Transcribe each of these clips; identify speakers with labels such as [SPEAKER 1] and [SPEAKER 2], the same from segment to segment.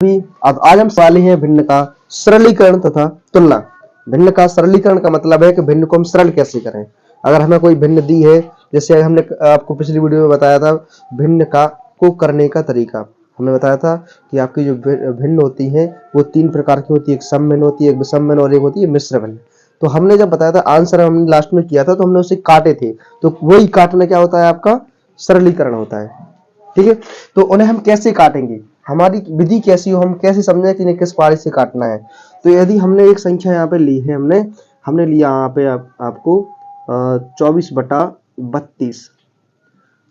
[SPEAKER 1] अब आज हम सवाल हैं भिन्न का सरलीकरण तथा तुलना। भिन्न का सरलीकरण का मतलब है कि भिन्न को हम सरल कैसे करें। अगर हमें कोई भिन्न दी है, जैसे हमने आपको पिछली वीडियो में बताया था भिन्न का को करने का तरीका, हमने बताया था कि आपकी जो भिन्न होती है वो 3 प्रकार की होती है, एक सम भिन्न होती है, एक विषम भिन्न और एक होती है मिश्र भिन्न। तो हमने जब बताया था आंसर हमने लास्ट में किया था तो हमने उसे काटे थे, तो वही काटना क्या होता है आपका सरलीकरण होता है। ठीक है, तो उन्हें हम कैसे काटेंगे, हमारी विधि कैसी हो, हम कैसे समझें कि इन्हें किस पारी से काटना है। तो यदि हमने एक संख्या यहाँ पे ली है, हमने लिया यहाँ पे आपको 24/32।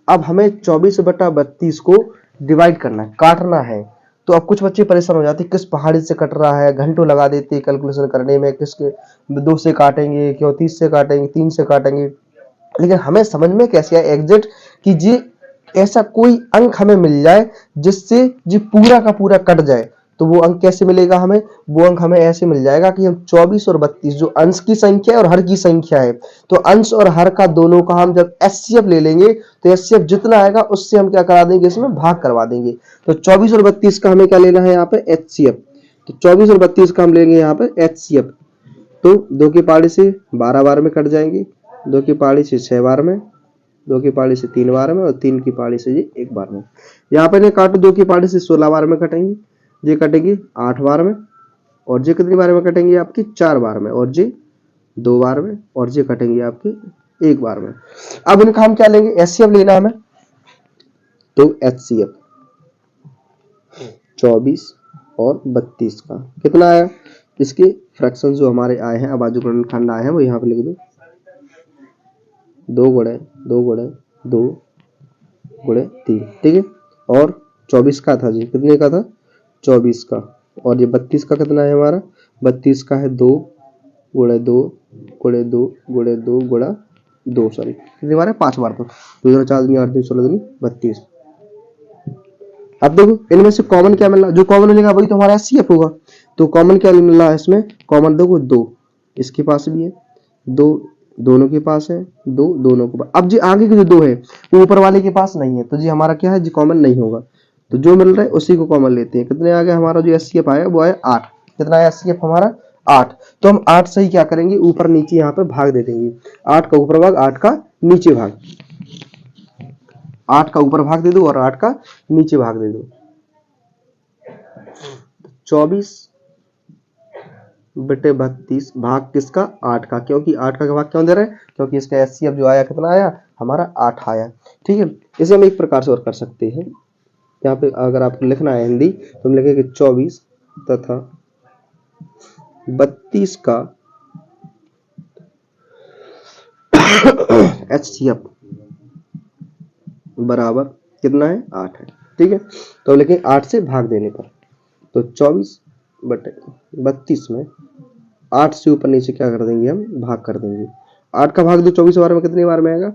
[SPEAKER 1] अब हमें 24/32 को डिवाइड करना है, काटना है। तो अब कुछ बच्चे परेशान हो जाते हैं किस पहाड़ी से कट रहा है, घंटों लगा देते हैं कैलकुलेशन करने में, किसके 2 से काटेंगे, क्यों 30 से काटेंगे, 3 से काटेंगे। लेकिन हमें समझ में कैसे आए एग्जैक्ट कि जी ऐसा कोई अंक हमें मिल जाए जिससे जी पूरा का पूरा कट जाए। तो वो अंक कैसे मिलेगा हमें, वो अंक हमें ऐसे मिल जाएगा कि हम 24 और 32 जो अंश की संख्या है और हर की संख्या है, तो अंश और हर का दोनों का हम जब एचसीएफ ले लेंगे तो एचसीएफ जितना आएगा उससे हम क्या करा देंगे, इसमें भाग करवा देंगे। तो 24 और 32 का हमें क्या लेना है यहाँ पे एचसीएफ। तो 24 और 32 का हम लेंगे यहाँ पे एचसीएफ। तो 2 की पारी से 12 बार में कट जाएंगे, 2 की पारी से 6 बार में, 2 की पारी से 3 बार में और 3 की पारी से जी 1 बार में। यहाँ पे काटो 2 की पारी से 16 बार में कटेंगे, ये कटेंगे 8 बार में, और ये कितनी बार में कटेंगे आपकी 4 बार में, और ये 2 बार में, और ये कटेंगे आपकी 1 बार में। अब इनका हम क्या लेंगे, एचसीएफ लेना हमें। तो एचसीएफ 24 और 32 का कितना आया, इसके फ्रैक्शन जो हमारे आए हैं, अभाज्य गुणनखंड आए हैं वो यहाँ पे लिख दो। 2 गुणे 2 गुणे 2 गुणे 3, ठीक है। और 24 का था जी, कितने का था 24 का, और ये 32 का कितना है हमारा, 32 का है 2 गुणे 2 गुणे 2 गुणे 2 गुणा 2, सॉरी कितनी बार है 5 बार। तो 2 4 दूनी 8 दूनी 16 दूनी 32। अब देखो इनमें से कॉमन क्या मिल रहा, जो कॉमन मिलेगा वही तो हमारा एचसीएफ होगा। तो कॉमन क्या मिल रहा है इसमें, कॉमन देखो 2 इसके पास भी है, 2 दोनों के पास है, 2 दोनों के पास। अब जी आगे के जो 2 है वो ऊपर वाले के पास नहीं है, तो जी हमारा क्या है जी कॉमन नहीं होगा। तो जो मिल रहा है उसी को कॉमन लेते हैं। कितने आ गए हमारा जो एचसीएफ आया वो है 8। कितना है एचसीएफ हमारा 8। तो हम 8 से ही क्या करेंगे, ऊपर नीचे यहाँ पे भाग दे देंगे। 8 का ऊपर भाग 8 का नीचे भाग, 8 का ऊपर भाग दे दो और 8 का नीचे भाग दे दो। 24/32 भाग किसका 8 का, क्योंकि 8 का भाग क्यों दे रहे हैं, क्योंकि इसका एचसीएफ जो आया कितना आया हमारा 8 आया। ठीक है, इसे हम एक प्रकार से और कर सकते हैं। यहाँ पे अगर आपको लिखना है हिंदी तो हम लिखेंगे 24 तथा 32 का एचसीएफ बराबर कितना है 8 है। ठीक है, तो लेकिन 8 से भाग देने पर, तो 24/32 में 8 से ऊपर नीचे क्या कर देंगे, हम भाग कर देंगे। 8 का भाग दो 24 बार में, कितनी बार में आएगा,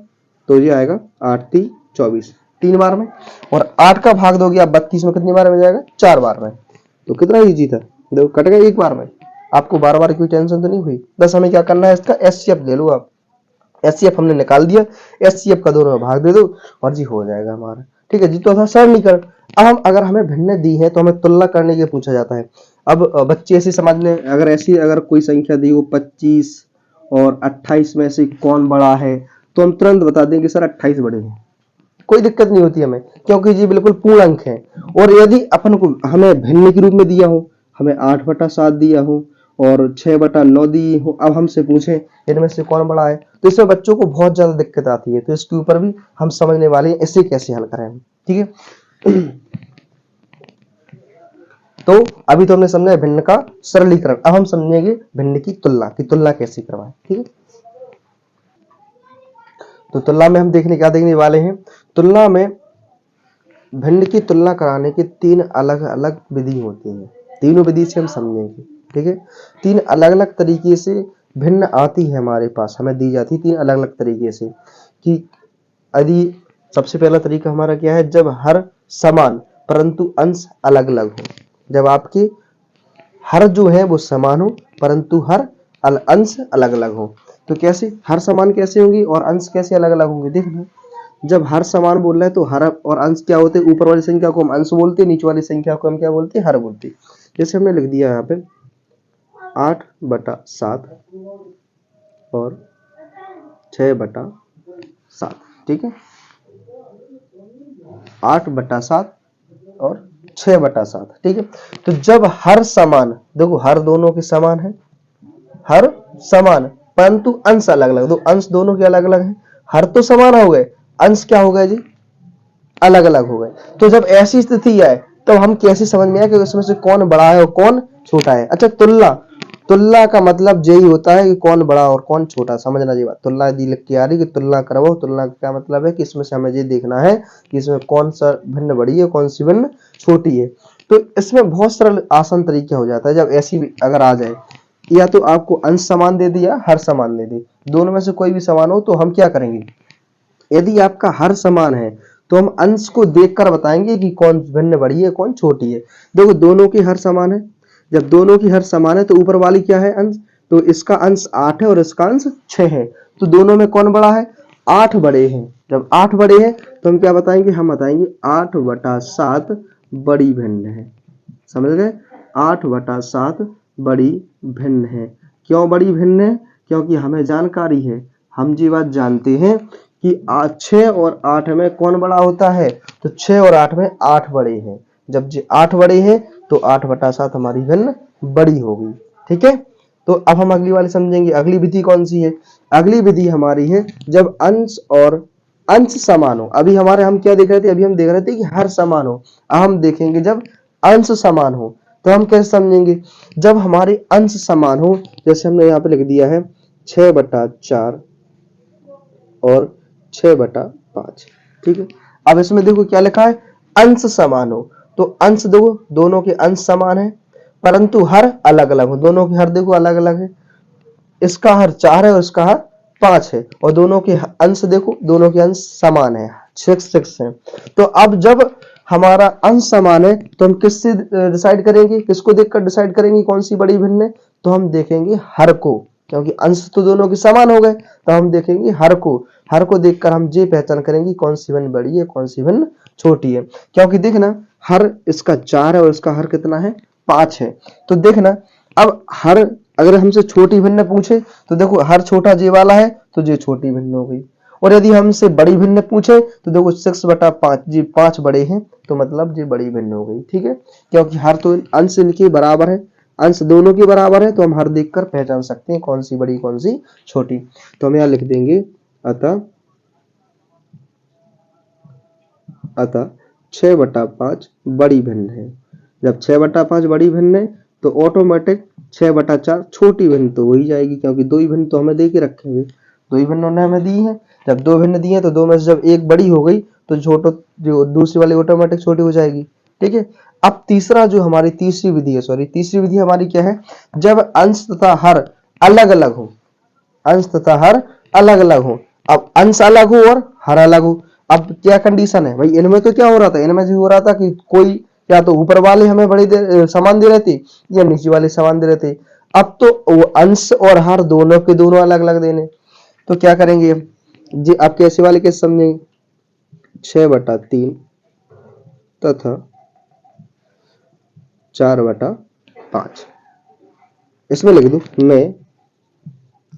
[SPEAKER 1] तो ये आएगा 8 3 24 3 बार में, और 8 का भाग दोगे आप 32 में, कितनी बार में जाएगा 4 बार में। तो कितना इजी था, देखो कट गया 1 बार में, आपको बार बार कोई टेंशन तो नहीं हुई। बस हमें क्या करना है, इसका एचसीएफ ले लो आप। एचसीएफ हमने निकाल दिया, एचसीएफ का दोनों में भाग दे दो और जी हो जाएगा हमारा। ठीक है जी, तो था सरलीकरण। अब हम अगर हमें भिन्न दी है तो हमें तुलना करने के पूछा जाता है। अब बच्चे ऐसे समझ लें, अगर कोई संख्या दी हो 25 और 28 में से कौन बड़ा है, तो हम तुरंत बता देंगे सर 28 बड़े हैं, कोई दिक्कत नहीं होती हमें, क्योंकि जी बिल्कुल पूर्ण अंक है। और यदि अपन को हमें भिन्न के रूप में दिया हो, हमें 8/7 दिया हो और 6/9 दी हो, अब हमसे पूछें इनमें से कौन बड़ा है, तो इसमें बच्चों को बहुत ज्यादा दिक्कत आती है। तो इसके ऊपर भी हम समझने वाले हैं इसे कैसे हल करें। ठीक है, तो अभी तो हमने समझा भिन्न का सरलीकरण, अब हम समझेंगे भिन्न की तुलना कैसे करवाएं। ठीक है, तो तुलना में हम देखने वाले हैं, तुलना में भिन्न की तुलना कराने की 3 अलग अलग विधि होती हैं। तीनों विधि से हम समझेंगे। ठीक है, 3 अलग अलग तरीके से भिन्न आती है हमारे पास, हमें दी जाती है 3 अलग अलग तरीके से। कि यदि सबसे पहला तरीका हमारा क्या है, जब हर समान परंतु अंश अलग अलग हो। जब आपके हर जो है वो समान हो परंतु हर अंश अलग अलग हो। तो कैसे हर समान कैसे होंगी और अंश कैसे अलग अलग होंगे, देखना। जब हर समान बोल रहे हैं तो हर और अंश क्या होते हैं, ऊपर वाली संख्या को हम अंश बोलते हैं, नीचे वाली संख्या को हम क्या बोलते हैं, हर बोलते हैं। जैसे हमने लिख दिया यहाँ पे 8/7 और 6/7, ठीक है, 8/7 और 6/7, ठीक है। तो जब हर समान, देखो हर दोनों के समान है, हर समान परंतु अंश अलग अलग, तो अंश दोनों के अलग अलग हैं, हर तो समान हो गए, अंश क्या हो गए जी, अलग अलग हो गए। तो जब ऐसी स्थिति आए तो हम कैसे समझ में आए कि उसमें से कौन बड़ा है और कौन छोटा है। अच्छा, तुलना, तुलना का मतलब यही होता है कि कौन बड़ा और कौन छोटा, समझना जी बात। तुलना दी लिख के आ रही कि तुलना करो, तुलना का क्या मतलब है कि इसमें से हमें ये देखना है कि इसमें कौन सा भिन्न बड़ी है, कौन सी भिन्न छोटी है। तो इसमें बहुत सरल आसान तरीका हो जाता है जब ऐसी अगर आ जाए, या तो आपको अंश समान दे दिया, हर समान दे दी, दोनों में से कोई भी समान हो तो हम क्या करेंगे, यदि आपका हर समान है तो हम अंश को देखकर बताएंगे कि कौन भिन्न बड़ी है कौन छोटी है। देखो दोनों की हर समान है, जब दोनों की हर समान है तो ऊपर वाली क्या है, अंश, तो इसका अंश 8 है और इसका अंश 6 है, तो दोनों में कौन बड़ा है, 8 बड़े हैं। जब 8 बड़े हैं तो हम क्या बताएंगे, हम बताएंगे 8/7 बड़ी भिन्न है, समझ गए, 8/7 बड़ी भिन्न है। क्यों बड़ी भिन्न है, क्योंकि हमें जानकारी है, हम जी बात जानते हैं कि 6 और 8 में कौन बड़ा होता है, तो 6 और 8 में 8 बड़े हैं। जब जी 8 बड़े हैं तो 8/7 हमारी भिन्न बड़ी होगी, ठीक है। तो अब हम अगली वाली समझेंगे। अगली विधि कौन सी है, अगली विधि हमारी है जब अंश और अंश समान हो। अभी हमारे हम क्या देख रहे थे, अभी हम देख रहे थे कि हर समान हो, अब हम देखेंगे जब अंश समान हो तो हम कैसे समझेंगे, जब हमारे अंश समान हो, जैसे हमने यहाँ पे लिख दिया है 6/4 और 6/5, ठीक है। अब इसमें देखो क्या लिखा है, अंश समान हो, तो अंश देखो दोनों के अंश समान है परंतु हर अलग अलग हो, दोनों के हर देखो अलग अलग है, इसका हर 4 है और इसका हर 5 है, और दोनों के अंश देखो, दोनों के अंश समान है, 6 है। तो अब जब हमारा अंश समान है तो हम किससे डिसाइड करेंगे, किसको देखकर डिसाइड करेंगे कौन सी बड़ी भिन्न है, तो हम देखेंगे हर को, क्योंकि अंश तो दोनों के समान हो गए, तो हम देखेंगे हर को, हर को देखकर हम ये पहचान करेंगे कौन सी भिन्न बड़ी है कौन सी भिन्न छोटी है। क्योंकि देखना हर इसका 4 है और इसका हर कितना है, 5 है, तो देखना अब हर अगर हमसे छोटी भिन्न पूछे तो देखो हर छोटा जे वाला है तो जे छोटी भिन्न हो गई, और यदि हमसे बड़ी भिन्न पूछे तो देखो 6/5 जी 5 बड़े हैं तो मतलब जे बड़ी भिन्न हो गई, ठीक है। क्योंकि हर तो अंश इनके बराबर है, अंश दोनों के बराबर है, तो हम हर देखकर पहचान सकते हैं कौन सी बड़ी कौन सी छोटी। तो हम यहाँ लिख देंगे अतः 6/5 बड़ी भिन्न है। जब 6/5 बड़ी भिन्न है तो ऑटोमेटिक 6/4 छोटी भिन्न तो हो ही जाएगी, क्योंकि दो ही भिन्न तो हमें दे के रखे हुए, दो ही भिन्न उन्होंने हमें दी है। जब दो भिन्न दी है तो दो में से जब एक बड़ी हो गई तो छोटो जो दूसरी वाली ऑटोमेटिक छोटी हो जाएगी, ठीक है। अब तीसरा जो हमारी तीसरी विधि है, सॉरी तीसरी विधि हमारी क्या है, जब अंश तथा हर अलग अलग हो, अंश तथा हर अलग अलग हो। अब अंश अलग हो और हर अलग हो, अब क्या कंडीशन है भाई, इनमें तो क्या हो रहा था, इनमें जो हो रहा था कि कोई या तो ऊपर वाले हमें बड़े समान दे रहे थे या नीचे वाले समान दे रहे थे। अब तो वो अंश और हर दोनों के दोनों अलग अलग देने, तो क्या करेंगे जी, आप कैसे वाले कैसे समझेंगे, 6/3 तथा 4/5, इसमें लिख दो मैं,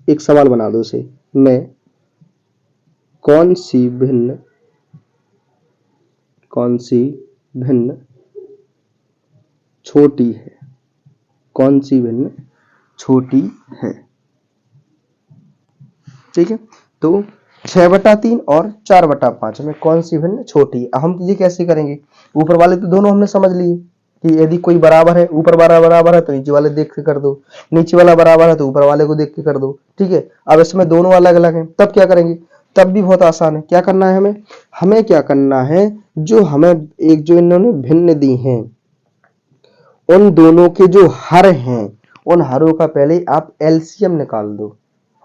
[SPEAKER 1] एक सवाल बना दो उसे, मैं कौन सी भिन्न छोटी है, कौन सी भिन्न छोटी है, ठीक है। तो 6/3 और 4/5 में कौन सी भिन्न छोटी है। अब हम ये कैसे करेंगे, ऊपर वाले तो दोनों हमने समझ लिए कि यदि कोई बराबर है, ऊपर वाला बराबर है तो नीचे वाले देख के कर दो, नीचे वाला बराबर है तो ऊपर वाले को देख के कर दो, ठीक है। अब इसमें दोनों अलग अलग हैं, तब क्या करेंगे, तब भी बहुत आसान है, क्या करना है हमें, हमें क्या करना है, जो हमें एक जो इन्होंने भिन्न दी हैं उन दोनों के जो हर हैं उन हरों का पहले आप एलसीएम निकाल दो,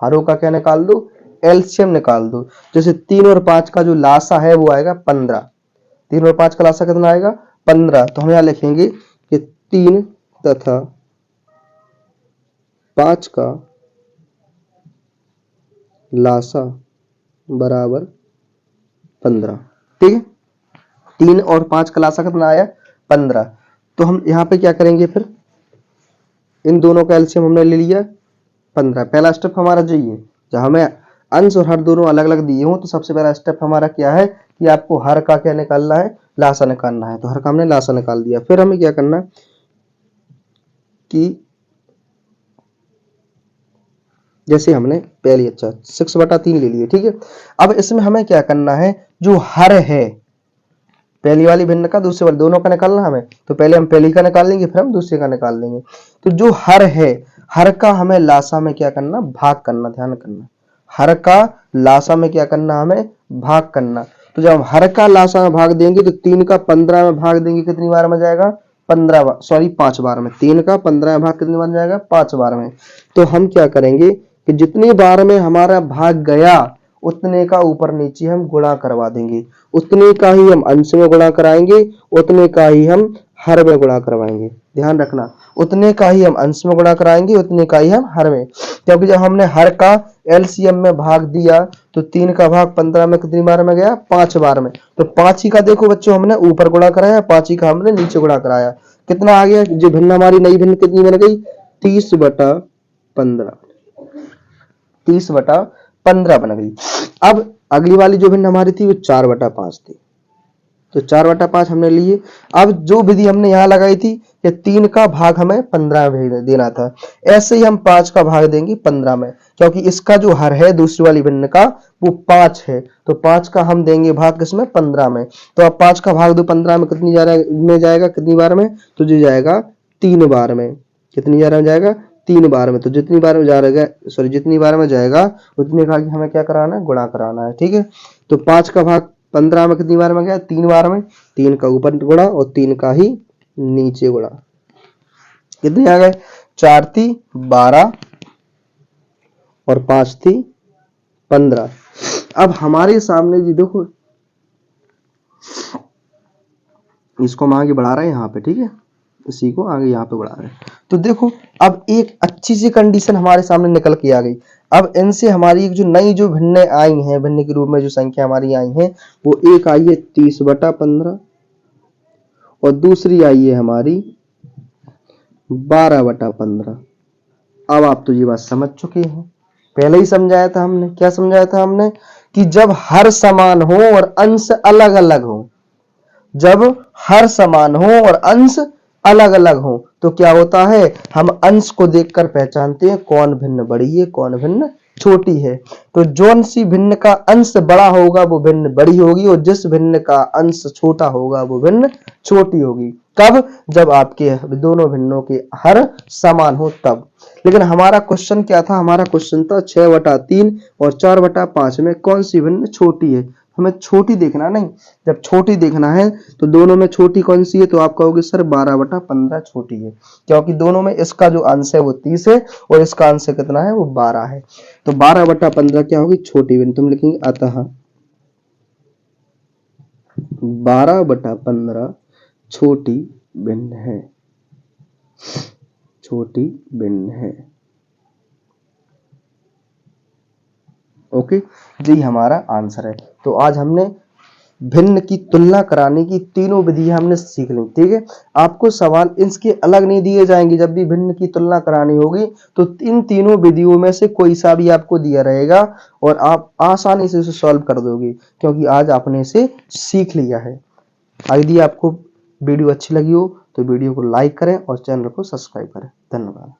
[SPEAKER 1] हरों का क्या निकाल दो, एलसीएम निकाल दो। जैसे 3 और 5 का जो लासा है वो आएगा 15, 3 और 5 का लासा कितना आएगा 15, तो हम यहाँ लिखेंगे कि 3 तथा 5 का लासा बराबर 15। ठीक है, 3 और 5 का लासा कितना आया 15। तो हम यहाँ पे क्या करेंगे, फिर इन दोनों का एलसीएम हमने ले लिया 15। पहला स्टेप हमारा जो ये, जब हमें अंश और हर दोनों अलग अलग दिए हो तो सबसे पहला स्टेप हमारा क्या है कि आपको हर का क्या निकालना है, लासा निकालना है। तो हर का हमने लासा निकाल दिया। फिर हमें क्या करना कि जैसे हमने पहले 6/3 ले लिए। ठीक है, अब इसमें हमें क्या करना है, जो हर है पहली वाली भिन्न का दूसरे वाले दोनों का निकालना हमें। तो पहले हम पहली का निकाल लेंगे, फिर हम दूसरे का निकाल लेंगे। तो जो हर है, हर का हमें लासा में क्या करना, भाग करना। ध्यान करना, हर का लासा में क्या करना, हमें भाग करना। तो जब हम हर का लासा में भाग देंगे तो 3 का 15 में भाग देंगे, कितनी बार में जाएगा 15 बार, सॉरी 5 बार में। 3 का 15 में भाग कितनी बार जाएगा 5 बार में। तो हम क्या करेंगे कि जितनी बार में हमारा भाग गया उतने का ऊपर नीचे हम गुणा करवा देंगे, उतने का ही हम अंश में गुणा कराएंगे, उतने का ही हम हर में गुणा करवाएंगे। ध्यान रखना, उतने का ही हम अंश में गुणा कराएंगे, उतने का ही हम हर में। क्योंकि जब हमने हर का एलसीएम में भाग दिया तो 3 का भाग 15 में कितनी बार में गया 5 बार में। तो 5 ही का देखो बच्चों हमने ऊपर गुणा कराया, 5 ही का हमने नीचे गुणा कराया। कितना आ गया, जो भिन्न हमारी नई भिन्न कितनी बन गई 30/15, 30/15 बन गई। अब अगली वाली जो भिन्न हमारी थी वो 4/5 थी। तो 4/5 हमने लिए। अब जो विधि हमने यहाँ लगाई थी कि 3 का भाग हमें 15 में देना था, ऐसे ही हम 5 का भाग देंगे 15 में, क्योंकि इसका जो हर है दूसरी वाली भिन्न का वो 5 है। तो 5 का हम देंगे भाग किसमें 15 में। तो अब 5 का भाग दो 15 में, कितनी में जाएगा, कितनी बार में, तो जो जाएगा 3 बार में। कितनी बार में जाएगा 3 बार में। तो जितनी बार में जाएगा, सॉरी जितनी बार में जाएगा उतने का हमें क्या कराना है, गुणा कराना है। ठीक है, तो 5 का भाग 15 में कितनी बार में गया 3 बार में। 3 का ऊपर गुणा और 3 का ही नीचे गुणा। कितने आ गए, 4 थी 12 और 5 थी 15। अब हमारे सामने जी देखो, इसको हम आगे बढ़ा रहे हैं यहाँ पे। ठीक है, इसी को आगे यहाँ पे बढ़ा रहे हैं। तो देखो अब एक अच्छी सी कंडीशन हमारे सामने निकल के आ गई। अब इनसे हमारी जो नई जो भिन्न आई हैं, भिन्न के रूप में जो संख्या हमारी आई है वो एक आई है 30/15 और दूसरी आई है हमारी 12/15। अब आप तो ये बात समझ चुके हैं, पहले ही समझाया था हमने। क्या समझाया था हमने कि जब हर समान हो और अंश अलग अलग हो, जब हर समान हो और अंश अलग अलग हो तो क्या होता है, हम अंश को देखकर पहचानते हैं कौन भिन्न बड़ी है कौन भिन्न छोटी है। तो जौन सी भिन्न का अंश बड़ा होगा वो भिन्न बड़ी होगी और जिस भिन्न का अंश छोटा होगा वो भिन्न छोटी होगी। कब, जब आपके दोनों भिन्नों के हर समान हो तब। लेकिन हमारा क्वेश्चन क्या था, हमारा क्वेश्चन था 6/3 और 4/5 में कौन सी भिन्न छोटी है। हमें छोटी देखना नहीं, जब छोटी देखना है तो दोनों में छोटी कौन सी है, तो आप कहोगे सर 12/15 छोटी है, क्योंकि दोनों में इसका जो अंश है वो 30 है और इसका अंश कितना है वो 12 है। तो 12/15 क्या होगी, छोटी भिन्न। तुम लिखेंगे अतः 12/15 छोटी भिन्न है, छोटी भिन्न है। ओके, यही हमारा आंसर है। तो आज हमने भिन्न की तुलना कराने की तीनों विधियां हमने सीख ली। ठीक है, आपको सवाल इसके अलग नहीं दिए जाएंगे। जब भी भिन्न की तुलना करानी होगी तो इन तीनों विधियों में से कोई सा भी आपको दिया रहेगा और आप आसानी से इसे सॉल्व कर दोगे, क्योंकि आज आपने इसे सीख लिया है। यदि आपको वीडियो अच्छी लगी हो तो वीडियो को लाइक करें और चैनल को सब्सक्राइब करें। धन्यवाद।